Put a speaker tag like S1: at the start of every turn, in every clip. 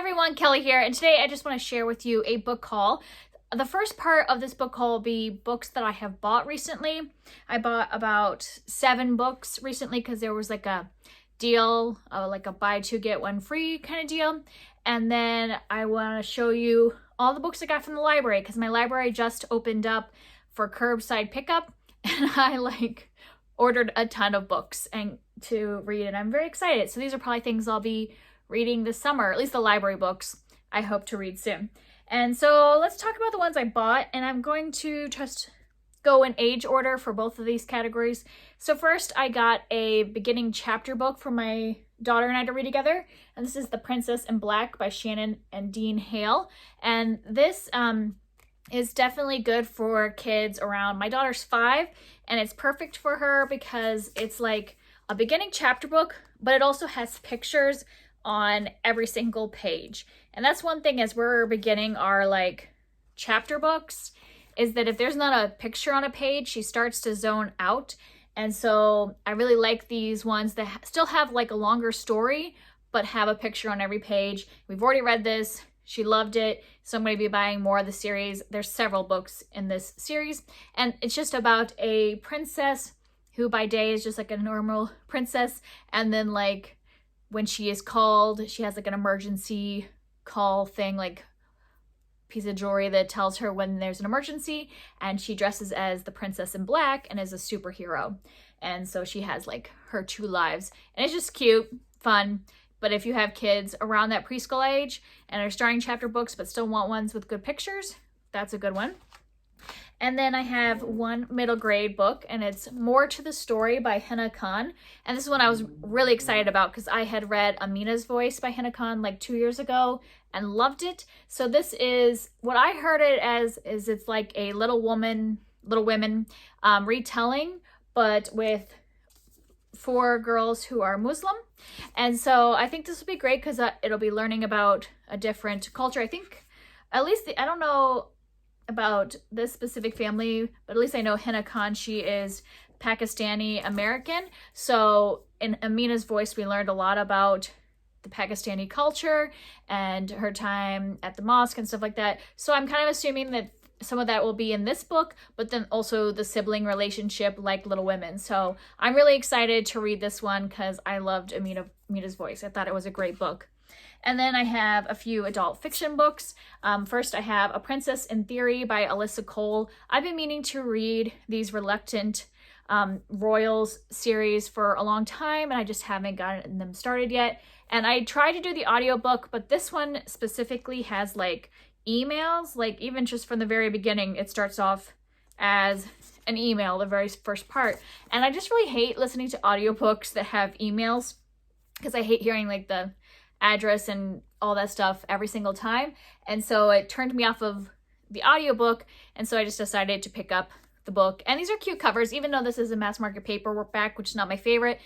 S1: everyone, Kelly here, and today I just want to share with you a book haul. The first part of this book haul will be books that I have bought recently. I bought about 7 books recently because there was like a deal, like a buy 2 get 1 free kind of deal. And then I want to show you all the books I got from the library because my library just opened up for curbside pickup, and I ordered a ton of books and to read, and I'm very excited. So these are probably things I'll be reading this summer, at least the library books I hope to read soon. And so let's talk about the ones I bought, and I'm going to just go in age order for both of these categories. So first I got a beginning chapter book for my daughter and I to read together, and this is The Princess in Black by Shannon and Dean Hale. And this is definitely good for kids around, my daughter's 5, and it's perfect for her because it's like a beginning chapter book, but it also has pictures on every single page. And that's one thing as we're beginning our chapter books, is that if there's not a picture on a page, she starts to zone out. And so I really like these ones that still have like a longer story, but have a picture on every page. We've already read this. She loved it. So I'm going to be buying more of the series. There's several books in this series, and it's just about a princess who by day is just like a normal princess. And then when she is called, she has like an emergency call thing, like piece of jewelry that tells her when there's an emergency, and she dresses as the Princess in Black and is a superhero. And so she has like her 2 lives, and it's just cute, fun. But if you have kids around that preschool age and are starting chapter books but still want ones with good pictures, that's a good one. And then I have one middle grade book, and it's More to the Story by Hina Khan. And this is one I was really excited about because I had read Amina's Voice by Hina Khan 2 years ago and loved it. So this is what I heard it as, is it's like a Little Women retelling, but with 4 girls who are Muslim. And so I think this will be great because it'll be learning about a different culture. I think, at least, I don't know about this specific family, but at least I know Hina Khan, she is Pakistani American. So in Amina's Voice, we learned a lot about the Pakistani culture and her time at the mosque and stuff like that. So I'm kind of assuming that some of that will be in this book, but then also the sibling relationship like Little Women. So I'm really excited to read this one because I loved Amina's Voice. I thought it was a great book. And then I have a few adult fiction books. First, I have A Princess in Theory by Alyssa Cole. I've been meaning to read these Reluctant Royals series for a long time, and I just haven't gotten them started yet. And I tried to do the audiobook, but this one specifically has emails, even just from the very beginning, it starts off as an email, the very first part. And I just really hate listening to audiobooks that have emails because I hate hearing the address and all that stuff every single time. And so it turned me off of the audiobook, and so I just decided to pick up the book. And these are cute covers, even though this is a mass market paperback, which is not my favorite.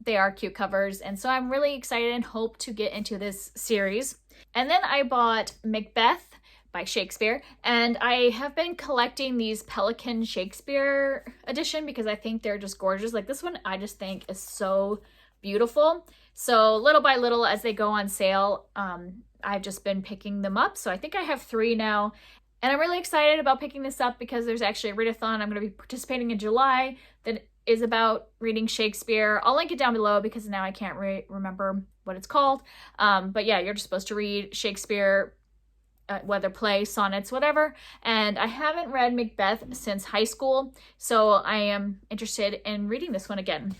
S1: They are cute covers, and so I'm really excited and hope to get into this series. And then I bought Macbeth by Shakespeare, and I have been collecting these Pelican Shakespeare edition because I think they're just gorgeous. This one I just think is so beautiful. So little by little as they go on sale, I've just been picking them up. So I think I have 3 now, and I'm really excited about picking this up because there's actually a readathon I'm going to be participating in July that is about reading Shakespeare. I'll link it down below because now I can't remember what it's called. But yeah, you're just supposed to read Shakespeare, whether play, sonnets, whatever. And I haven't read Macbeth since high school, so I am interested in reading this one again.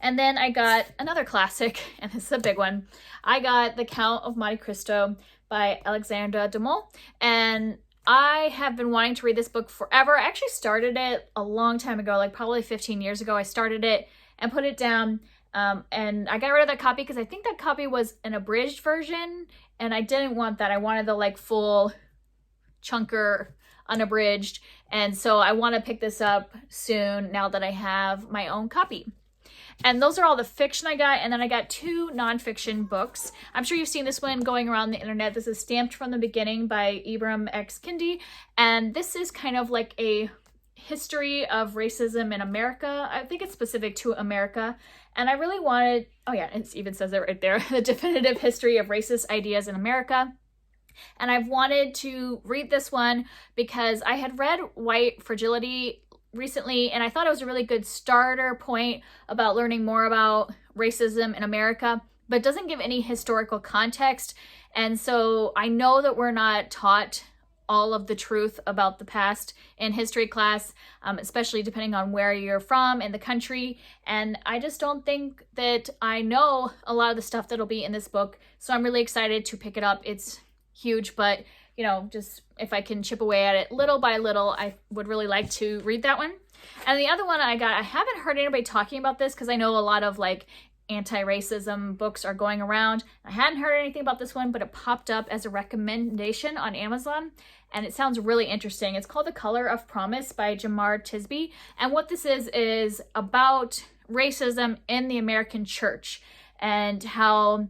S1: And then I got another classic, and this is a big one. I got The Count of Monte Cristo by Alexandre Dumas, and I have been wanting to read this book forever. I actually started it a long time ago, probably 15 years ago. I started it and put it down, and I got rid of that copy because I think that copy was an abridged version, and I didn't want that. I wanted the full chunker unabridged, and so I want to pick this up soon now that I have my own copy. And those are all the fiction I got. And then I got 2 nonfiction books. I'm sure you've seen this one going around the internet. This is Stamped from the Beginning by Ibram X. Kendi. And this is kind of like a history of racism in America. I think it's specific to America. And I really wanted, oh yeah, it even says it right there, the definitive history of racist ideas in America. And I've wanted to read this one because I had read White Fragility recently, and I thought it was a really good starter point about learning more about racism in America, but it doesn't give any historical context. And so I know that we're not taught all of the truth about the past in history class, especially depending on where you're from in the country. And I just don't think that I know a lot of the stuff that'll be in this book. So I'm really excited to pick it up. It's huge, but you know, just if I can chip away at it little by little, I would really like to read that one. And the other one I haven't heard anybody talking about this because I know a lot of like anti-racism books are going around. I hadn't heard anything about this one, but it popped up as a recommendation on Amazon, and it sounds really interesting. It's called The Color of Promise by Jamar Tisby, and what this is about racism in the American church and how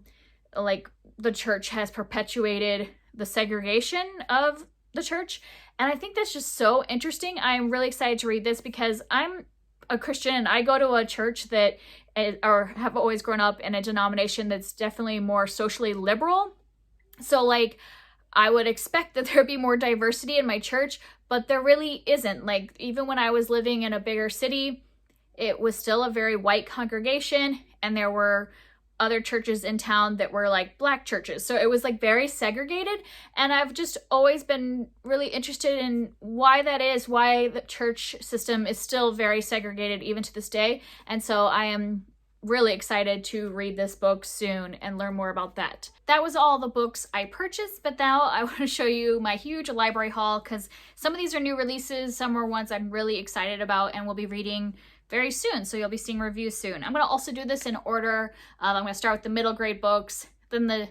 S1: like the church has perpetuated the segregation of the church. And I think that's just so interesting. I'm really excited to read this because I'm a Christian and I go to a church that or have always grown up in a denomination that's definitely more socially liberal. So like I would expect that there'd be more diversity in my church, but there really isn't. Like even when I was living in a bigger city, it was still a very white congregation, and there were other churches in town that were like black churches. So it was like very segregated. And I've just always been really interested in why that is, why the church system is still very segregated even to this day. And so I am really excited to read this book soon and learn more about that. That was all the books I purchased, but now I want to show you my huge library haul because some of these are new releases, some are ones I'm really excited about and will be reading very soon, so you'll be seeing reviews soon. I'm going to also do this in order. I'm going to start with the middle grade books, then the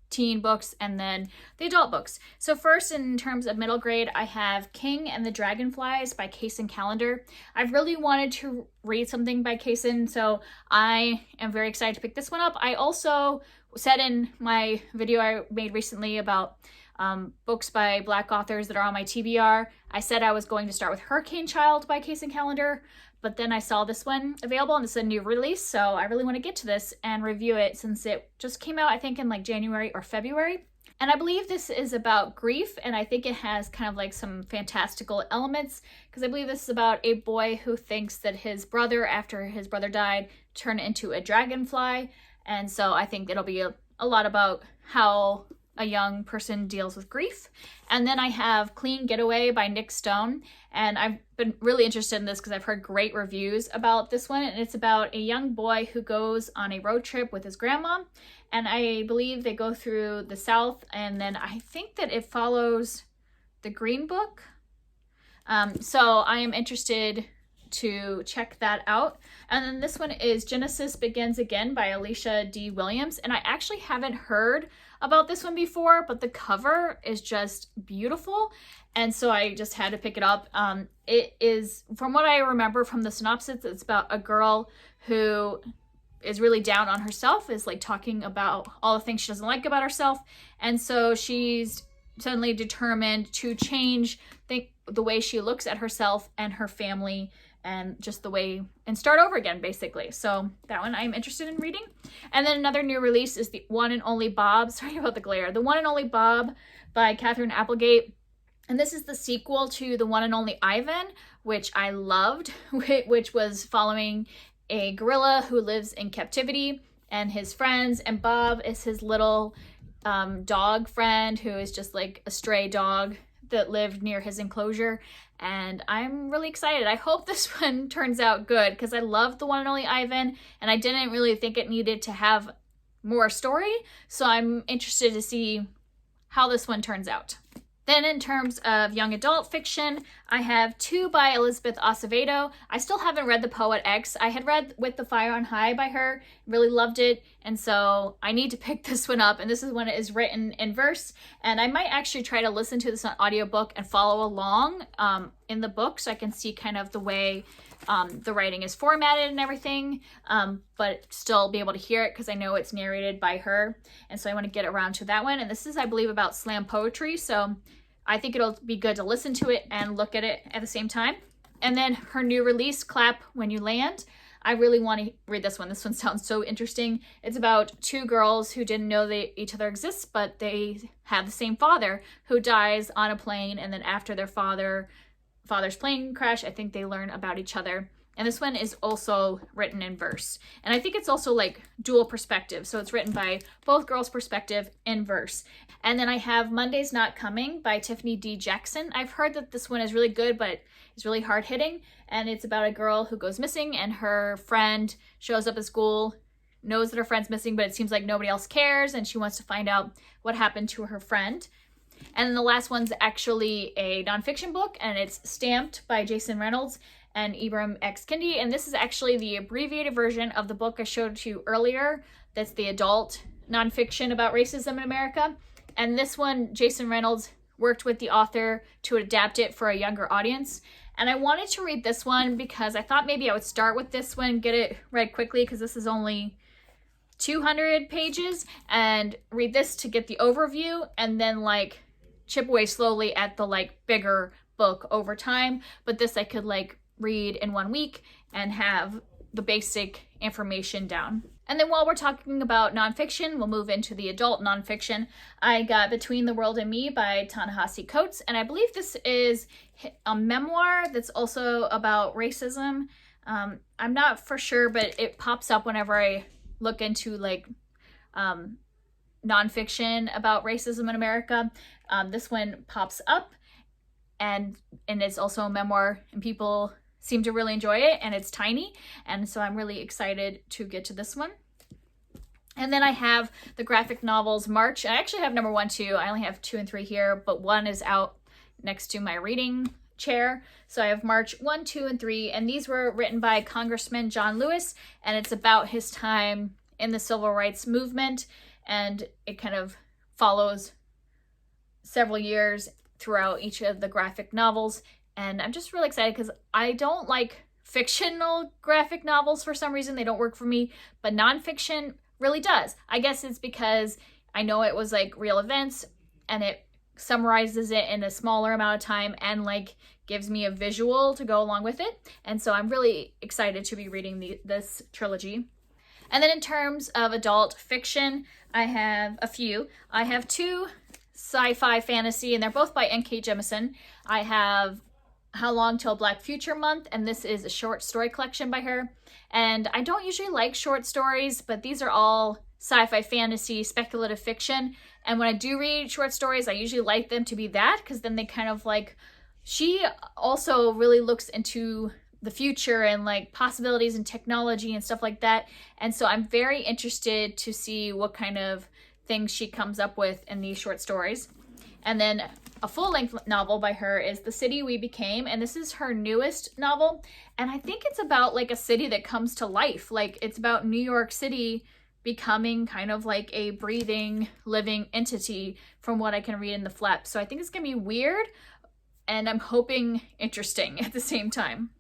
S1: teen books, and then the adult books. So first, in terms of middle grade, I have King and the Dragonflies by Kaysen Callender. I've really wanted to read something by Kaysen, so I am very excited to pick this one up. I also said in my video I made recently about books by Black authors that are on my TBR, I said I was going to start with Hurricane Child by Kaysen Callender, but then I saw this one available and it's a new release, so I really want to get to this and review it since it just came out, I think, in like January or February. And I believe this is about grief, and I think it has kind of like some fantastical elements, because I believe this is about a boy who thinks that his brother, after his brother died, turned into a dragonfly. And so I think it'll be a lot about how a young person deals with grief. And then I have Clean Getaway by Nick Stone, and I've been really interested in this because I've heard great reviews about this one, and it's about a young boy who goes on a road trip with his grandma, and I believe they go through the South, and then I think that it follows the Green Book. So I am interested to check that out. And then this one is Genesis Begins Again by Alicia D. Williams, and I actually haven't heard about this one before, but the cover is just beautiful, and so I just had to pick it up. It is, from what I remember from the synopsis, it's about a girl who is really down on herself, is like talking about all the things she doesn't like about herself, and so she's suddenly determined to change the way she looks at herself and her family, and just the way, and start over again, basically. So that one I'm interested in reading. And then another new release is The One and Only Bob. Sorry about the glare. The One and Only Bob by Catherine Applegate. And this is the sequel to The One and Only Ivan, which I loved, which was following a gorilla who lives in captivity and his friends. And Bob is his little dog friend who is just like a stray dog that lived near his enclosure. And I'm really excited. I hope this one turns out good because I love The One and Only Ivan, and I didn't really think it needed to have more story. So I'm interested to see how this one turns out. Then in terms of young adult fiction, I have two by Elizabeth Acevedo. I still haven't read The Poet X. I had read With the Fire on High by her, really loved it, and so I need to pick this one up, and this is when it is written in verse, and I might actually try to listen to this on audiobook and follow along in the book so I can see kind of the way the writing is formatted and everything, but still be able to hear it because I know it's narrated by her, and so I want to get around to that one. And this is, I believe, about slam poetry, so I think it'll be good to listen to it and look at it at the same time. And then her new release, Clap When You Land. I really want to read this one. This one sounds so interesting. It's about two girls who didn't know each other exists, but they have the same father who dies on a plane. And then after their father's plane crash, I think they learn about each other. And this one is also written in verse. And I think it's also like dual perspective. So it's written by both girls' perspective in verse. And then I have Monday's Not Coming by Tiffany D. Jackson. I've heard that this one is really good, but it's really hard hitting. And it's about a girl who goes missing and her friend shows up at school, knows that her friend's missing, but it seems like nobody else cares. And she wants to find out what happened to her friend. And then the last one's actually a nonfiction book, and it's Stamped by Jason Reynolds and Ibram X. Kendi. And this is actually the abbreviated version of the book I showed to you earlier. That's the adult nonfiction about racism in America. And this one, Jason Reynolds worked with the author to adapt it for a younger audience. And I wanted to read this one because I thought maybe I would start with this one, get it read quickly, because this is only 200 pages, and read this to get the overview, and then like chip away slowly at the like bigger book over time. But this I could like read in 1 week and have the basic information down. And then while we're talking about nonfiction, we'll move into the adult nonfiction. I got Between the World and Me by Ta-Nehisi Coates, and I believe this is a memoir that's also about racism. I'm not for sure, but it pops up whenever I look into like nonfiction about racism in America. This one pops up, and it's also a memoir, and people seem to really enjoy it, and it's tiny, and so I'm really excited to get to this one. And then I have the graphic novels March. I actually have number 1, 2. I only have 2 and 3 here, but 1 is out next to my reading chair. So I have March 1, 2, and 3, and these were written by Congressman John Lewis, and it's about his time in the civil rights movement, and it kind of follows several years throughout each of the graphic novels. And I'm just really excited because I don't like fictional graphic novels for some reason. They don't work for me, but nonfiction really does. I guess it's because I know it was like real events, and it summarizes it in a smaller amount of time and like gives me a visual to go along with it. And so I'm really excited to be reading this trilogy. And then in terms of adult fiction, I have a few. I have 2 sci-fi fantasy, and they're both by N.K. Jemisin. I have How Long Till Black Future Month, and this is a short story collection by her. And I don't usually like short stories, but these are all sci-fi fantasy, speculative fiction. And when I do read short stories, I usually like them to be that, because then they kind of like, she also really looks into the future and like possibilities and technology and stuff like that. And so I'm very interested to see what kind of things she comes up with in these short stories. And then a full-length novel by her is The City We Became, and this is her newest novel. And I think it's about like a city that comes to life. Like it's about New York City becoming kind of like a breathing, living entity from what I can read in the flap. So I think it's gonna be weird, and I'm hoping interesting at the same time.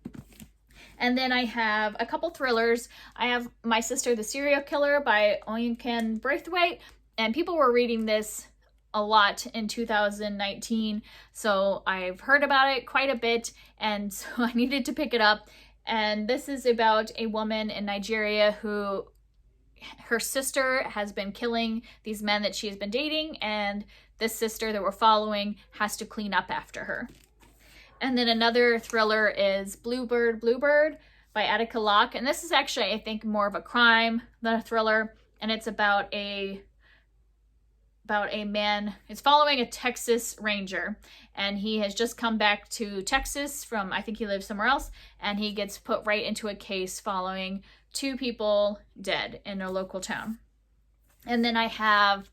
S1: And then I have a couple thrillers. I have My Sister the Serial Killer by Oyinkan Braithwaite, and people were reading this a lot in 2019, so I've heard about it quite a bit, and so I needed to pick it up. And this is about a woman in Nigeria who, her sister has been killing these men that she has been dating, and this sister that we're following has to clean up after her. And then another thriller is Bluebird, Bluebird by Attica Locke, and this is actually, I think, more of a crime than a thriller, and it's about a man. It's following a Texas Ranger, and he has just come back to Texas from, I think he lives somewhere else, and he gets put right into a case following 2 people dead in a local town. And then I have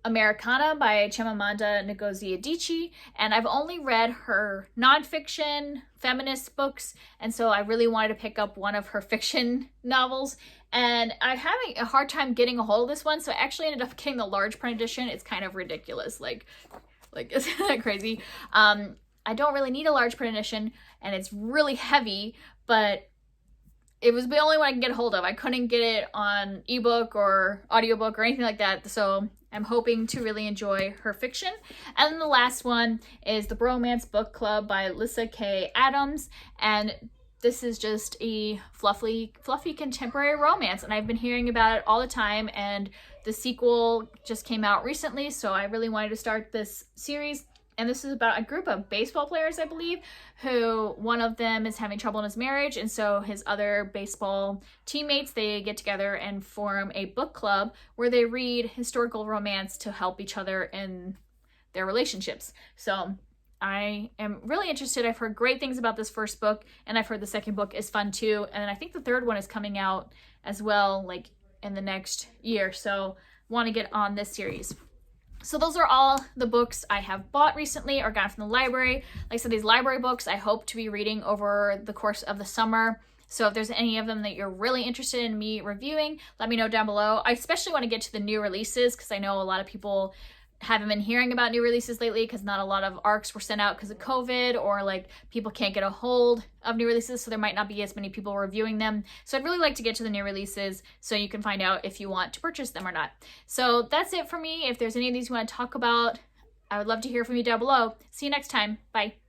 S1: Americana by Chimamanda Ngozi Adichie, and I've only read her nonfiction feminist books, and so I really wanted to pick up one of her fiction novels, and I'm having a hard time getting a hold of this one, so I actually ended up getting the large print edition. It's kind of ridiculous, like isn't that crazy? I don't really need a large print edition, and it's really heavy, but it was the only one I can get a hold of. I couldn't get it on ebook or audiobook or anything like that, so I'm hoping to really enjoy her fiction. And then the last one is The Bromance Book Club by Lyssa Kay Adams. And this is just a fluffy contemporary romance. And I've been hearing about it all the time. And the sequel just came out recently. So I really wanted to start this series. And this is about a group of baseball players, I believe, who one of them is having trouble in his marriage. And so his other baseball teammates, they get together and form a book club where they read historical romance to help each other in their relationships. So I am really interested. I've heard great things about this first book, and I've heard the second book is fun too. And I think the third one is coming out as well, like in the next year. So want to get on this series. So those are all the books I have bought recently or got from the library. Like I said, these library books I hope to be reading over the course of the summer. So if there's any of them that you're really interested in me reviewing, let me know down below. I especially want to get to the new releases because I know a lot of people haven't been hearing about new releases lately because not a lot of ARCs were sent out because of COVID, or like people can't get a hold of new releases, so there might not be as many people reviewing them. So I'd really like to get to the new releases so you can find out if you want to purchase them or not. So that's it for me. If there's any of these you want to talk about, I would love to hear from you down below. See you next time. Bye.